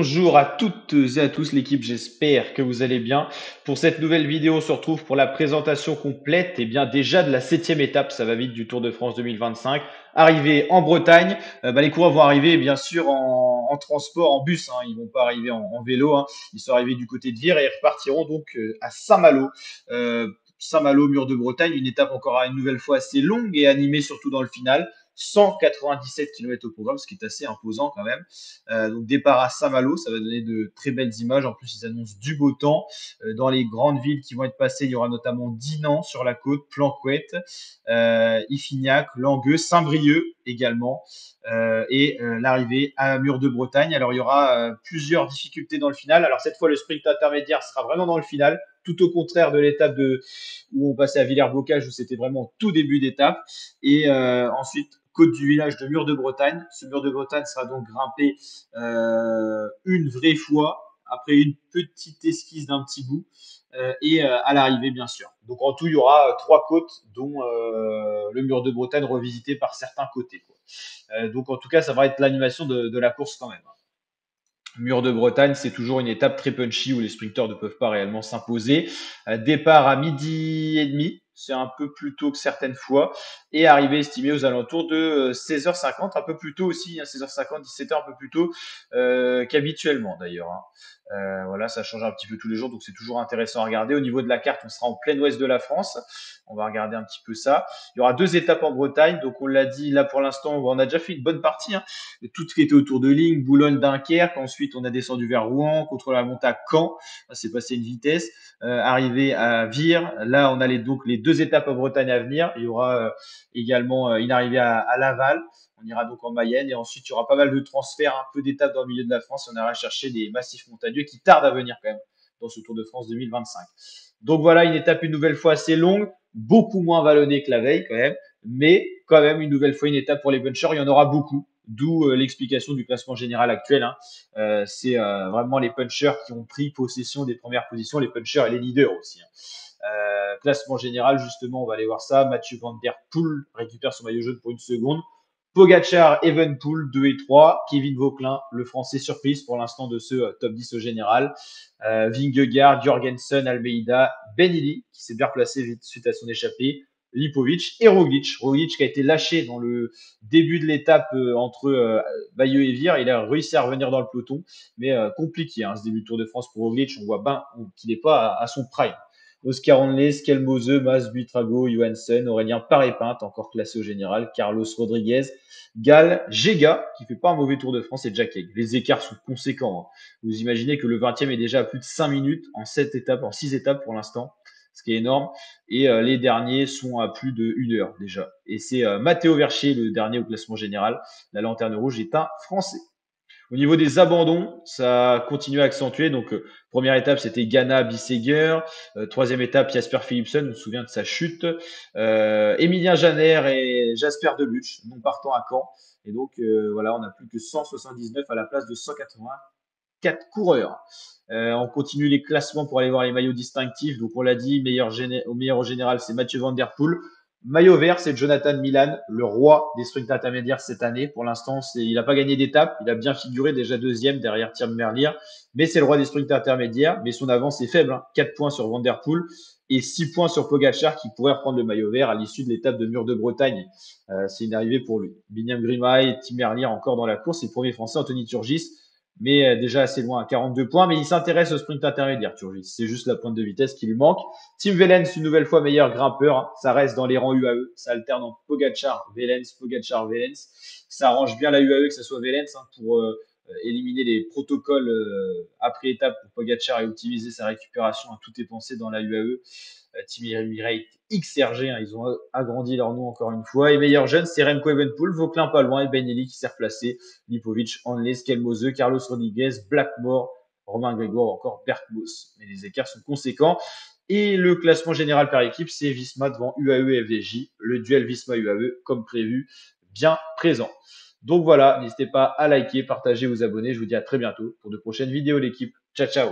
Bonjour à toutes et à tous l'équipe, j'espère que vous allez bien. Pour cette nouvelle vidéo, on se retrouve pour la présentation complète et bien déjà de la septième étape, ça va vite, du Tour de France 2025. Arrivé en Bretagne, les coureurs vont arriver bien sûr en transport, en bus, hein. Ils vont pas arriver en vélo, hein. Ils sont arrivés du côté de Vire et ils repartiront donc à Saint-Malo. Saint-Malo, mur de Bretagne, une étape encore une nouvelle fois assez longue et animée surtout dans le final. 197 km au programme, ce qui est assez imposant quand même. Donc départ à Saint-Malo, ça va donner de très belles images. En plus, ils annoncent du beau temps. Dans les grandes villes qui vont être passées, il y aura notamment Dinan sur la côte, Planquette, Iffignac, Langueux, Saint-Brieuc également. L'arrivée à Mur de Bretagne. Alors il y aura plusieurs difficultés dans le final. Alors cette fois, le sprint intermédiaire sera vraiment dans le final, tout au contraire de l'étape où on passait à Villers-Bocage, où c'était vraiment tout début d'étape. Et ensuite, côte du village de Mur de Bretagne. Ce mur de Bretagne sera donc grimpé une vraie fois, après une petite esquisse d'un petit bout, à l'arrivée, bien sûr. Donc en tout, il y aura trois côtes, dont le mur de Bretagne revisité par certains côtés, quoi. Donc en tout cas, ça va être l'animation de la course quand même. Mur de Bretagne, c'est toujours une étape très punchy où les sprinteurs ne peuvent pas réellement s'imposer. Départ à midi et demi, c'est un peu plus tôt que certaines fois, et arrivée estimée aux alentours de 16h50, un peu plus tôt aussi, hein, 16h50, 17h, un peu plus tôt qu'habituellement d'ailleurs, hein. Voilà, ça change un petit peu tous les jours, donc c'est toujours intéressant à regarder. Au niveau de la carte, on sera en plein ouest de la France. On va regarder un petit peu ça. Il y aura deux étapes en Bretagne, donc on l'a dit là pour l'instant, on a déjà fait une bonne partie, hein. Tout ce qui était autour de Lignes, Boulogne, Dunkerque. Ensuite, on a descendu vers Rouen, contre la montée à Caen. C'est passé une vitesse. Arrivé à Vire. Là, on a donc les deux étapes en Bretagne à venir. Il y aura également une arrivée à Laval. On ira donc en Mayenne. Et ensuite, il y aura pas mal de transferts, un peu d'étapes dans le milieu de la France. On ira chercher des massifs montagneux qui tardent à venir quand même dans ce Tour de France 2025. Donc voilà, une étape une nouvelle fois assez longue, beaucoup moins vallonnée que la veille quand même, mais quand même une nouvelle fois une étape pour les bunchers. Il y en aura beaucoup, d'où l'explication du classement général actuel, hein. C'est vraiment les punchers qui ont pris possession des premières positions, les punchers et les leaders aussi, hein. Classement général, justement, on va aller voir ça. Mathieu Van Der Poel récupère son maillot jaune pour une seconde. Pogacar, Evenepoel 2 et 3. Kevin Vauquelin, le français surprise pour l'instant de ce top 10 au général. Vingegaard, Jorgensen, Almeida, Benili, qui s'est bien replacé vite suite à son échappée. Lipovic et Roglic. Roglic qui a été lâché dans le début de l'étape entre Bayeux et Vire. Il a réussi à revenir dans le peloton, mais compliqué, hein, ce début de Tour de France pour Roglic. On voit bien qu'il n'est pas à son prime. Oscar Onley, Skelmose, Mas, Buitrago, Johansson, Aurélien Paré-Pinte, encore classé au général, Carlos Rodriguez, Gall, Gega, qui fait pas un mauvais Tour de France, et Jack Egg. Les écarts sont conséquents, hein. Vous imaginez que le 20e est déjà à plus de 5 minutes en 7 étapes, en 6 étapes pour l'instant, ce qui est énorme. Et les derniers sont à plus de 1 heure déjà. Et c'est Matteo Vercher, le dernier au classement général. La lanterne rouge est un Français. Au niveau des abandons, ça continue à accentuer. Donc, première étape, c'était Ghana, Bissegger. Troisième étape, Jasper Philipsen, on se souvient de sa chute. Emilien Janer et Jasper Debuch, non partant à Caen. Et donc, voilà, on n'a plus que 179 à la place de 184 coureurs. On continue les classements pour aller voir les maillots distinctifs. Donc, on l'a dit, au meilleur au général, c'est Mathieu Van Der Poel. Maillot vert, c'est Jonathan Milan, le roi des sprints intermédiaires cette année. Pour l'instant, il n'a pas gagné d'étape. Il a bien figuré, déjà deuxième derrière Tim Merlier. Mais c'est le roi des sprints intermédiaires. Mais son avance est faible, hein. 4 points sur Van Der Poel et 6 points sur Pogacar qui pourrait reprendre le maillot vert à l'issue de l'étape de Mur de Bretagne. C'est une arrivée pour lui. Biniam Grimaille, Tim Merlier encore dans la course. Et le premier français, Anthony Turgis, mais déjà assez loin à 42 points. Mais il s'intéresse au sprint intermédiaire, Turgis. C'est juste la pointe de vitesse qui lui manque. Tim Wellens, une nouvelle fois meilleur grimpeur, hein. Ça reste dans les rangs UAE. Ça alterne entre Pogacar, Wellens, Pogacar, Wellens. Ça arrange bien la UAE que ce soit Wellens, hein, pour éliminer les protocoles après étape pour Pogacar et optimiser sa récupération. Tout est pensé dans la UAE. Team Emirates XRG, hein, ils ont agrandi leur nom encore une fois. Et meilleur jeune, c'est Remco Evenepoel, Vauquelin pas loin, et Benelli qui s'est replacé, Lipovic, Hanley, Skelmose, Carlos Rodriguez, Blackmore, Romain Grégoire, encore Berkmos. Mais les écarts sont conséquents. Et le classement général par équipe, c'est Visma devant UAE et FDJ. Le duel Visma-UAE, comme prévu, bien présent. Donc voilà, n'hésitez pas à liker, partager, vous abonner. Je vous dis à très bientôt pour de prochaines vidéos, l'équipe. Ciao, ciao.